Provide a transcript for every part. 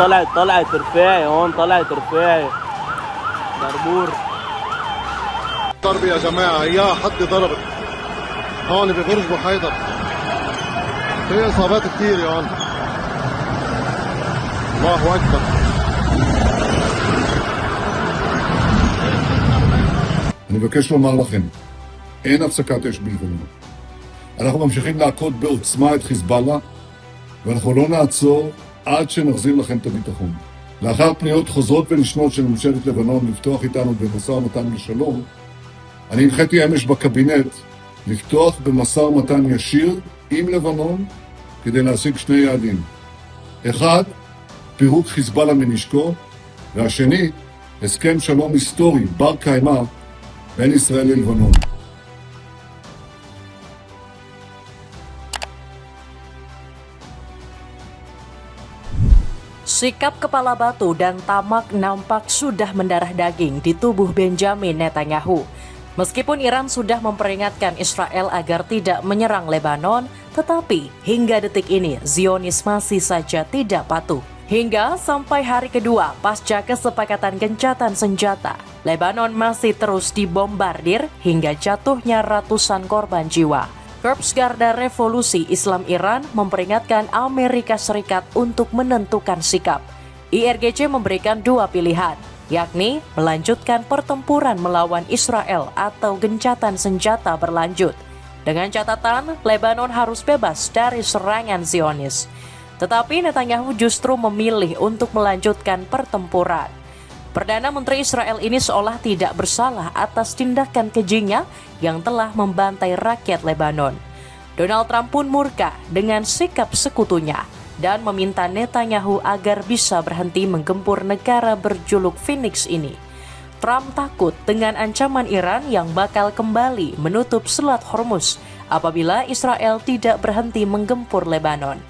طلعت رفاعي هون، طلعت رفاعي بربور. ضرب يا جماعة، يا حد ضربت هون ببرج بو حيدر، في إصابات كثير يا هون. الله أكبر. אני מבקש לומר לכם, אין הפסקת אש בלבנון. אנחנו ממשיכים להכות בעוצמה את חיזבאללה, ואנחנו לא נעצור עד שנחזיר לכם את הביטחון. לאחר פניות חוזרות ונשנות של ממשלת לבנון לפתוח איתנו במשא ומתן לשלום, אני הנחיתי אמש בקבינט לפתוח במשא ומתן ישיר עם לבנון כדי להשיג שני יעדים. אחד, פירוק חיזבאללה מנשקו, והשני, הסכם שלום היסטורי בר קיימא בין ישראל ללבנון. Sikap kepala batu dan tamak nampak sudah mendarah daging di tubuh Benjamin Netanyahu. Meskipun Iran sudah memperingatkan Israel agar tidak menyerang Lebanon, tetapi hingga detik ini Zionis masih saja tidak patuh. Hingga sampai hari kedua pasca kesepakatan gencatan senjata, Lebanon masih terus dibombardir hingga jatuhnya ratusan korban jiwa. Korps Garda Revolusi Islam Iran memperingatkan Amerika Serikat untuk menentukan sikap. IRGC memberikan dua pilihan, yakni melanjutkan pertempuran melawan Israel atau gencatan senjata berlanjut. Dengan catatan, Lebanon harus bebas dari serangan Zionis. Tetapi Netanyahu justru memilih untuk melanjutkan pertempuran. Perdana Menteri Israel ini seolah tidak bersalah atas tindakan kejinya yang telah membantai rakyat Lebanon. Donald Trump pun murka dengan sikap sekutunya dan meminta Netanyahu agar bisa berhenti menggempur negara berjuluk Phoenix ini. Trump takut dengan ancaman Iran yang bakal kembali menutup Selat Hormuz apabila Israel tidak berhenti menggempur Lebanon.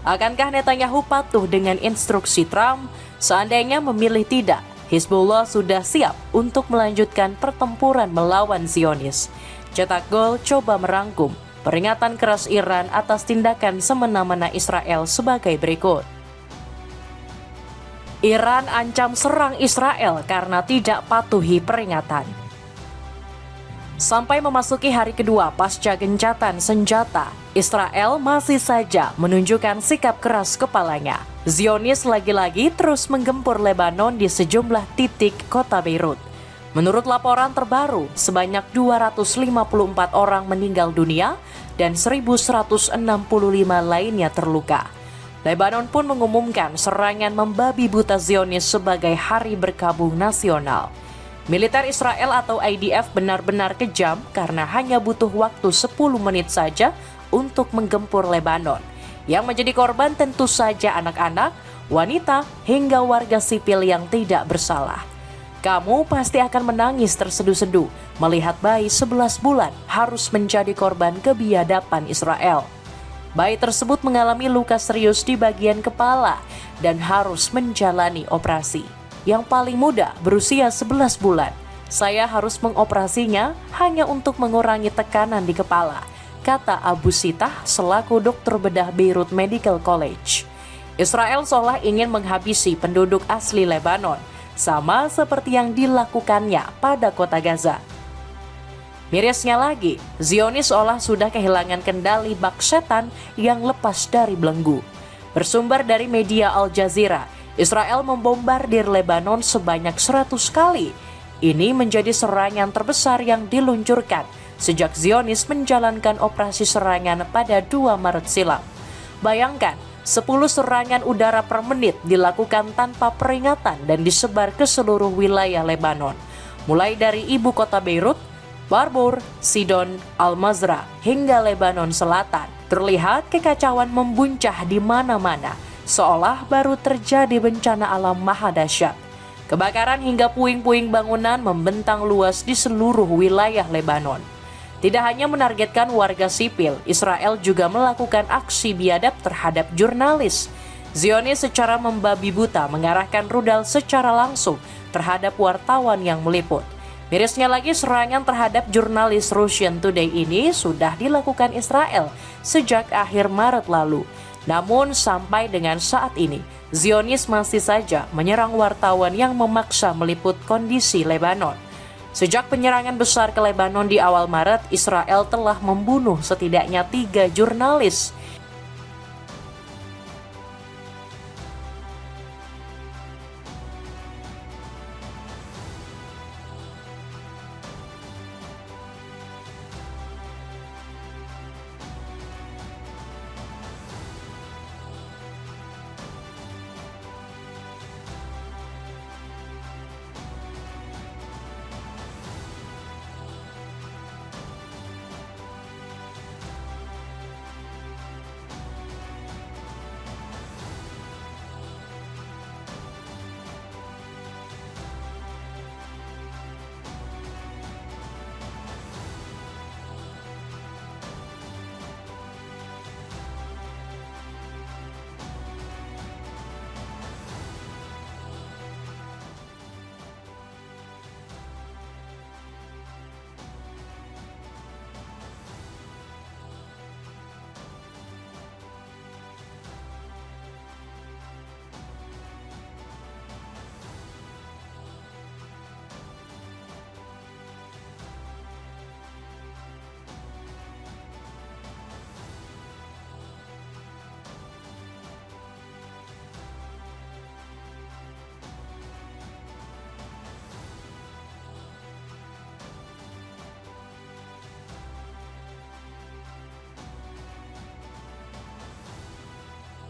Akankah Netanyahu patuh dengan instruksi Trump? Seandainya memilih tidak, Hizbullah sudah siap untuk melanjutkan pertempuran melawan Zionis. Cetak Gol coba merangkum peringatan keras Iran atas tindakan semena-mena Israel sebagai berikut. Iran ancam serang Israel karena tidak patuhi peringatan. Sampai memasuki hari kedua pasca gencatan senjata, Israel masih saja menunjukkan sikap keras kepalanya. Zionis lagi-lagi terus menggempur Lebanon di sejumlah titik kota Beirut. Menurut laporan terbaru, sebanyak 254 orang meninggal dunia dan 1.165 lainnya terluka. Lebanon pun mengumumkan serangan membabi buta Zionis sebagai hari berkabung nasional. Militer Israel atau IDF benar-benar kejam karena hanya butuh waktu 10 menit saja untuk menggempur Lebanon. Yang menjadi korban tentu saja anak-anak, wanita, hingga warga sipil yang tidak bersalah. Kamu pasti akan menangis terseduh-seduh melihat bayi 11 bulan harus menjadi korban kebiadaban Israel. Bayi tersebut mengalami luka serius di bagian kepala dan harus menjalani operasi. Yang paling muda berusia 11 bulan. Saya harus mengoperasinya hanya untuk mengurangi tekanan di kepala, kata Abu Sitah selaku dokter bedah Beirut Medical College. Israel seolah ingin menghabisi penduduk asli Lebanon, sama seperti yang dilakukannya pada kota Gaza. Mirisnya lagi, Zionis seolah sudah kehilangan kendali bak setan yang lepas dari belenggu. Bersumber dari media Al Jazeera, Israel membombardir Lebanon sebanyak 100 kali. Ini menjadi serangan terbesar yang diluncurkan sejak Zionis menjalankan operasi serangan pada 2 Maret silam. Bayangkan, 10 serangan udara per menit dilakukan tanpa peringatan dan disebar ke seluruh wilayah Lebanon. Mulai dari ibu kota Beirut, Barbur, Sidon, Al-Mazra, hingga Lebanon Selatan. Terlihat kekacauan membuncah di mana-mana, seolah baru terjadi bencana alam maha dahsyat. Kebakaran hingga puing-puing bangunan membentang luas di seluruh wilayah Lebanon. Tidak hanya menargetkan warga sipil, Israel juga melakukan aksi biadab terhadap jurnalis. Zionis secara membabi buta mengarahkan rudal secara langsung terhadap wartawan yang meliput. Mirisnya lagi, serangan terhadap jurnalis Russian Today ini sudah dilakukan Israel sejak akhir Maret lalu. Namun sampai dengan saat ini, Zionis masih saja menyerang wartawan yang memaksa meliput kondisi Lebanon. Sejak penyerangan besar ke Lebanon di awal Maret, Israel telah membunuh setidaknya 3 jurnalis.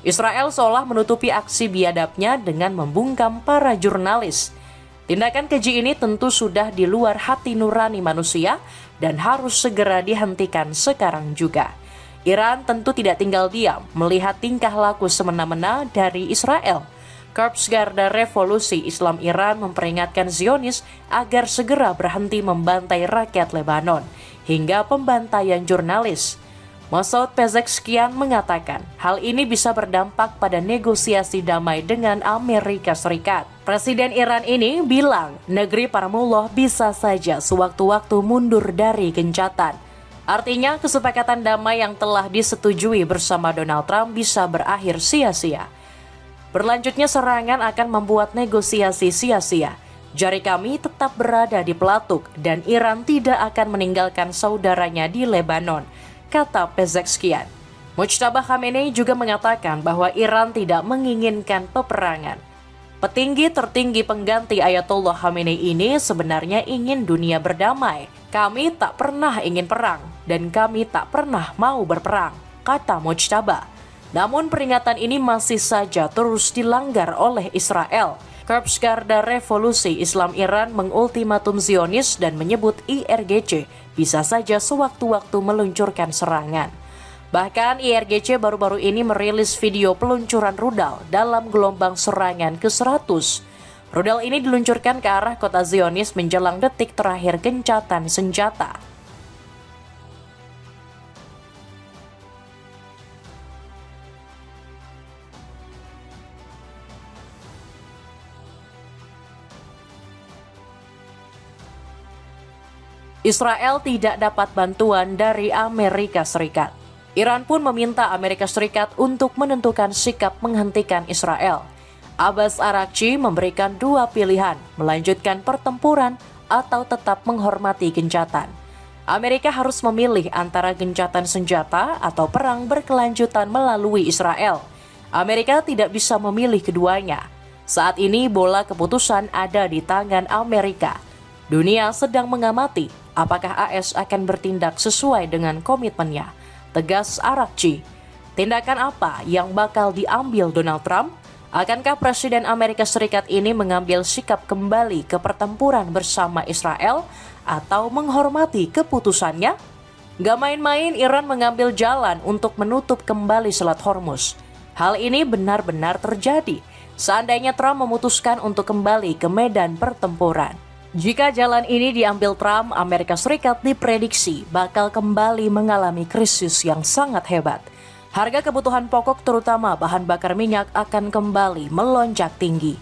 Israel seolah menutupi aksi biadabnya dengan membungkam para jurnalis. Tindakan keji ini tentu sudah di luar hati nurani manusia dan harus segera dihentikan sekarang juga. Iran tentu tidak tinggal diam melihat tingkah laku semena-mena dari Israel. Korps Garda Revolusi Islam Iran memperingatkan Zionis agar segera berhenti membantai rakyat Lebanon hingga pembantaian jurnalis. Masoud Pezeshkian mengatakan hal ini bisa berdampak pada negosiasi damai dengan Amerika Serikat. Presiden Iran ini bilang negeri para mullah bisa saja sewaktu-waktu mundur dari gencatan. Artinya kesepakatan damai yang telah disetujui bersama Donald Trump bisa berakhir sia-sia. Berlanjutnya serangan akan membuat negosiasi sia-sia. Jari kami tetap berada di pelatuk dan Iran tidak akan meninggalkan saudaranya di Lebanon, kata Pezeshkian. Mujtaba Khamenei juga mengatakan bahwa Iran tidak menginginkan peperangan. Petinggi tertinggi pengganti Ayatollah Khamenei ini sebenarnya ingin dunia berdamai. Kami tak pernah ingin perang dan kami tak pernah mau berperang, kata Mujtaba. Namun peringatan ini masih saja terus dilanggar oleh Israel. Korps Garda Revolusi Islam Iran mengultimatum Zionis dan menyebut IRGC bisa saja sewaktu-waktu meluncurkan serangan. Bahkan IRGC baru-baru ini merilis video peluncuran rudal dalam gelombang serangan ke-100. Rudal ini diluncurkan ke arah kota Zionis menjelang detik terakhir gencatan senjata. Israel tidak dapat bantuan dari Amerika Serikat. Iran pun meminta Amerika Serikat untuk menentukan sikap menghentikan Israel. Abbas Araghchi memberikan 2 pilihan, melanjutkan pertempuran atau tetap menghormati gencatan. Amerika harus memilih antara gencatan senjata atau perang berkelanjutan melalui Israel. Amerika tidak bisa memilih keduanya. Saat ini bola keputusan ada di tangan Amerika. Dunia sedang mengamati apakah AS akan bertindak sesuai dengan komitmennya, tegas Araghchi. Tindakan apa yang bakal diambil Donald Trump? Akankah Presiden Amerika Serikat ini mengambil sikap kembali ke pertempuran bersama Israel atau menghormati keputusannya? Gak main-main Iran mengambil jalan untuk menutup kembali Selat Hormuz. Hal ini benar-benar terjadi seandainya Trump memutuskan untuk kembali ke medan pertempuran. Jika jalan ini diambil Trump, Amerika Serikat diprediksi bakal kembali mengalami krisis yang sangat hebat. Harga kebutuhan pokok terutama bahan bakar minyak akan kembali melonjak tinggi.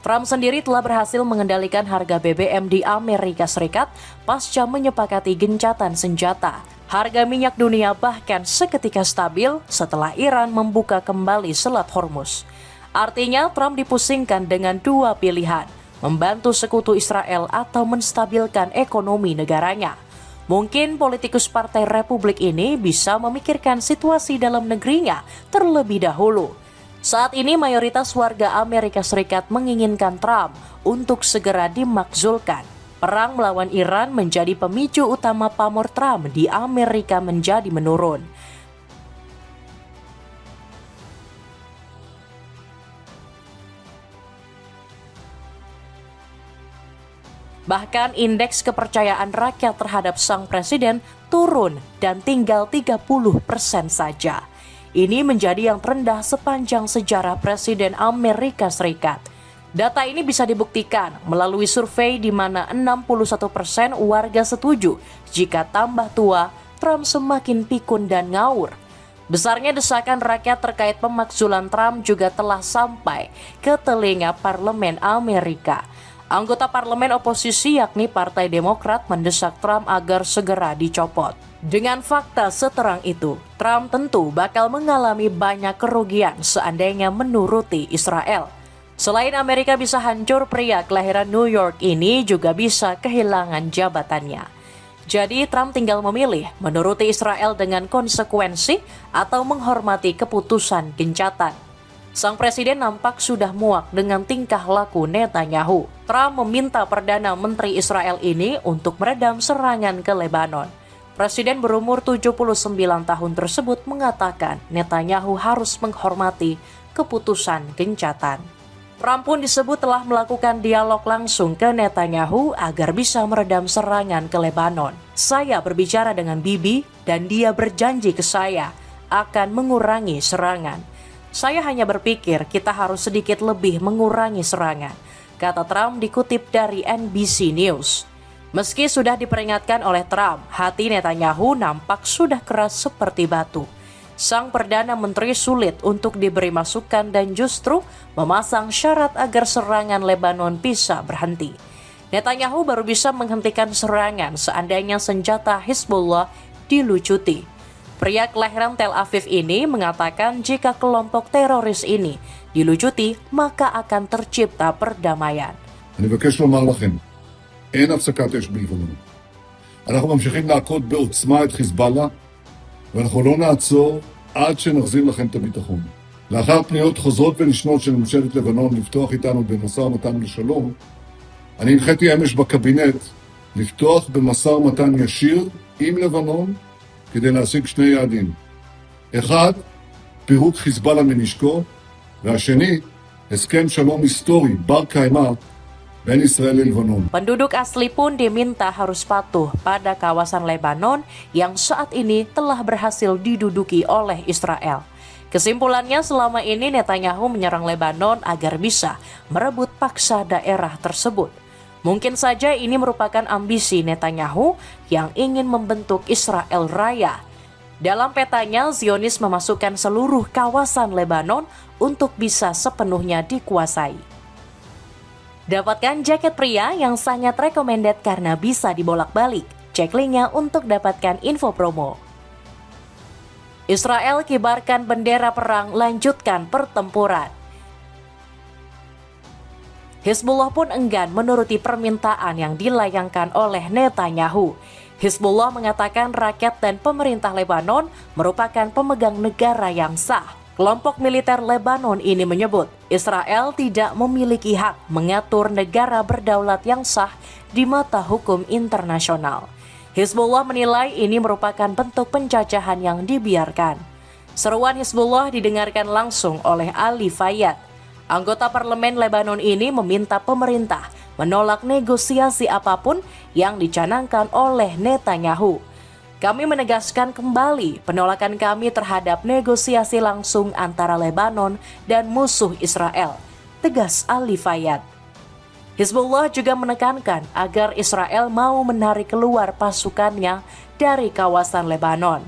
Trump sendiri telah berhasil mengendalikan harga BBM di Amerika Serikat pasca menyepakati gencatan senjata. Harga minyak dunia bahkan seketika stabil setelah Iran membuka kembali Selat Hormuz. Artinya Trump dipusingkan dengan dua pilihan, membantu sekutu Israel atau menstabilkan ekonomi negaranya. Mungkin politikus Partai Republik ini bisa memikirkan situasi dalam negerinya terlebih dahulu. Saat ini mayoritas warga Amerika Serikat menginginkan Trump untuk segera dimakzulkan. Perang melawan Iran menjadi pemicu utama pamor Trump di Amerika menjadi menurun. Bahkan indeks kepercayaan rakyat terhadap sang presiden turun dan tinggal 30% saja. Ini menjadi yang terendah sepanjang sejarah Presiden Amerika Serikat. Data ini bisa dibuktikan melalui survei di mana 61% warga setuju jika tambah tua, Trump semakin pikun dan ngawur. Besarnya desakan rakyat terkait pemakzulan Trump juga telah sampai ke telinga parlemen Amerika. Anggota parlemen oposisi yakni Partai Demokrat mendesak Trump agar segera dicopot. Dengan fakta seterang itu, Trump tentu bakal mengalami banyak kerugian seandainya menuruti Israel. Selain Amerika bisa hancur, pria kelahiran New York ini juga bisa kehilangan jabatannya. Jadi Trump tinggal memilih menuruti Israel dengan konsekuensi atau menghormati keputusan gencatan. Sang presiden nampak sudah muak dengan tingkah laku Netanyahu. Trump meminta Perdana Menteri Israel ini untuk meredam serangan ke Lebanon. Presiden berumur 79 tahun tersebut mengatakan Netanyahu harus menghormati keputusan gencatan. Trump pun disebut telah melakukan dialog langsung ke Netanyahu agar bisa meredam serangan ke Lebanon. Saya berbicara dengan Bibi dan dia berjanji ke saya akan mengurangi serangan. Saya hanya berpikir kita harus sedikit lebih mengurangi serangan, kata Trump dikutip dari NBC News. Meski sudah diperingatkan oleh Trump, hati Netanyahu nampak sudah keras seperti batu. Sang Perdana Menteri sulit untuk diberi masukan dan justru memasang syarat agar serangan Lebanon bisa berhenti. Netanyahu baru bisa menghentikan serangan seandainya senjata Hizbullah dilucuti. Pria kelahiran Tel Aviv ini mengatakan jika kelompok teroris ini dilucuti, maka akan tercipta perdamaian. אני מבקש לומר לכם, אין הפסקת אש בלבנון. אנחנו ממשיכים להכות בעוצמה את חיזבאללה, ואנחנו לא נעצור עד שנחזיר לכם את הביטחון. לאחר פניות חוזרות ונשנות של ממשלת לבנון לפתוח איתנו במשא ומתן לשלום, אני הנחיתי אמש בקבינט לפתוח במשא ומתן ישיר עם לבנון כדי להשיג שני יעדים. אחד, פירוק חיזבאללה מנשקו, והשני, הסכם שלום היסטורי בר קיימא בין ישראל ללבנון. Penduduk asli pun diminta harus patuh pada kawasan Lebanon yang saat ini telah berhasil diduduki oleh Israel. Kesimpulannya, selama ini Netanyahu menyerang Lebanon agar bisa merebut paksa daerah tersebut. Mungkin saja ini merupakan ambisi Netanyahu yang ingin membentuk Israel Raya. Dalam petanya, Zionis memasukkan seluruh kawasan Lebanon untuk bisa sepenuhnya dikuasai. Dapatkan jaket pria yang sangat recommended karena bisa dibolak-balik. Cek linknya untuk dapatkan info promo. Israel kibarkan bendera perang, lanjutkan pertempuran. Hizbullah pun enggan menuruti permintaan yang dilayangkan oleh Netanyahu. Hizbullah mengatakan rakyat dan pemerintah Lebanon merupakan pemegang negara yang sah. Kelompok militer Lebanon ini menyebut Israel tidak memiliki hak mengatur negara berdaulat yang sah di mata hukum internasional. Hizbullah menilai ini merupakan bentuk penjajahan yang dibiarkan. Seruan Hizbullah didengarkan langsung oleh Ali Fayyad. Anggota parlemen Lebanon ini meminta pemerintah menolak negosiasi apapun yang dicanangkan oleh Netanyahu. Kami menegaskan kembali penolakan kami terhadap negosiasi langsung antara Lebanon dan musuh Israel, tegas Ali Fayyad. Hizbullah juga menekankan agar Israel mau menarik keluar pasukannya dari kawasan Lebanon.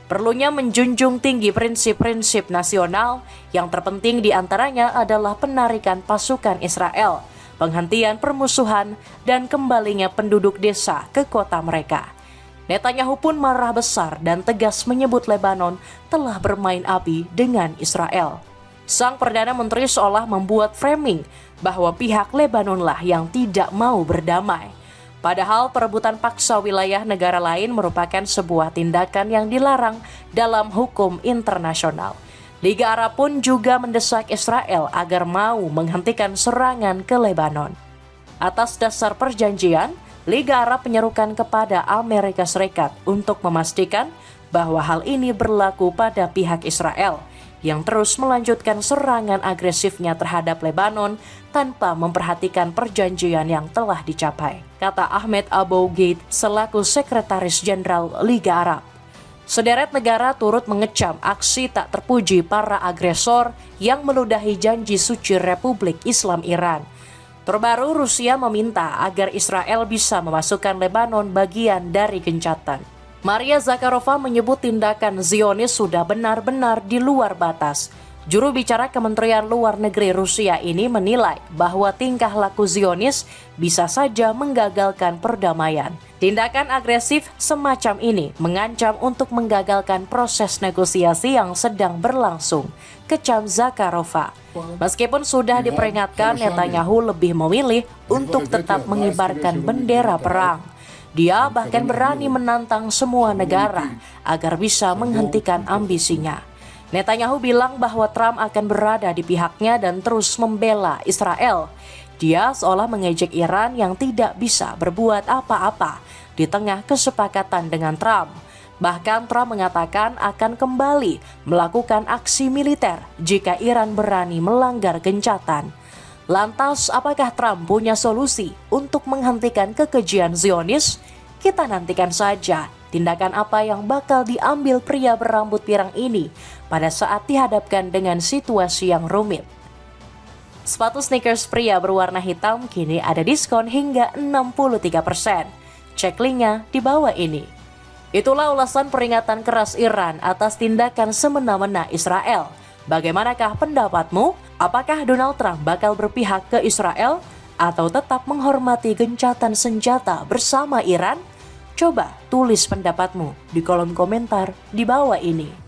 Perlunya menjunjung tinggi prinsip-prinsip nasional, yang terpenting diantaranya adalah penarikan pasukan Israel, penghentian permusuhan, dan kembalinya penduduk desa ke kota mereka. Netanyahu pun marah besar dan tegas menyebut Lebanon telah bermain api dengan Israel. Sang Perdana Menteri seolah membuat framing bahwa pihak Lebanonlah yang tidak mau berdamai. Padahal perebutan paksa wilayah negara lain merupakan sebuah tindakan yang dilarang dalam hukum internasional. Liga Arab pun juga mendesak Israel agar mau menghentikan serangan ke Lebanon. Atas dasar perjanjian, Liga Arab menyerukan kepada Amerika Serikat untuk memastikan bahwa hal ini berlaku pada pihak Israel yang terus melanjutkan serangan agresifnya terhadap Lebanon tanpa memperhatikan perjanjian yang telah dicapai, kata Ahmed Abou Gheit selaku Sekretaris Jenderal Liga Arab. Sederet negara turut mengecam aksi tak terpuji para agresor yang meludahi janji suci Republik Islam Iran. Terbaru, Rusia meminta agar Israel bisa memasukkan Lebanon bagian dari gencatan. Maria Zakharova menyebut tindakan Zionis sudah benar-benar di luar batas. Juru bicara Kementerian Luar Negeri Rusia ini menilai bahwa tingkah laku Zionis bisa saja menggagalkan perdamaian. Tindakan agresif semacam ini mengancam untuk menggagalkan proses negosiasi yang sedang berlangsung, kecam Zakharova. Meskipun sudah diperingatkan, Netanyahu lebih memilih untuk tetap mengibarkan bendera perang. Dia bahkan berani menantang semua negara agar bisa menghentikan ambisinya. Netanyahu bilang bahwa Trump akan berada di pihaknya dan terus membela Israel. Dia seolah mengejek Iran yang tidak bisa berbuat apa-apa di tengah kesepakatan dengan Trump. Bahkan Trump mengatakan akan kembali melakukan aksi militer jika Iran berani melanggar gencatan. Lantas, apakah Trump punya solusi untuk menghentikan kekejian Zionis? Kita nantikan saja tindakan apa yang bakal diambil pria berambut pirang ini pada saat dihadapkan dengan situasi yang rumit. Sepatu sneakers pria berwarna hitam kini ada diskon hingga 63%. Cek linknya di bawah ini. Itulah ulasan peringatan keras Iran atas tindakan semena-mena Israel. Bagaimanakah pendapatmu? Apakah Donald Trump bakal berpihak ke Israel atau tetap menghormati gencatan senjata bersama Iran? Coba tulis pendapatmu di kolom komentar di bawah ini.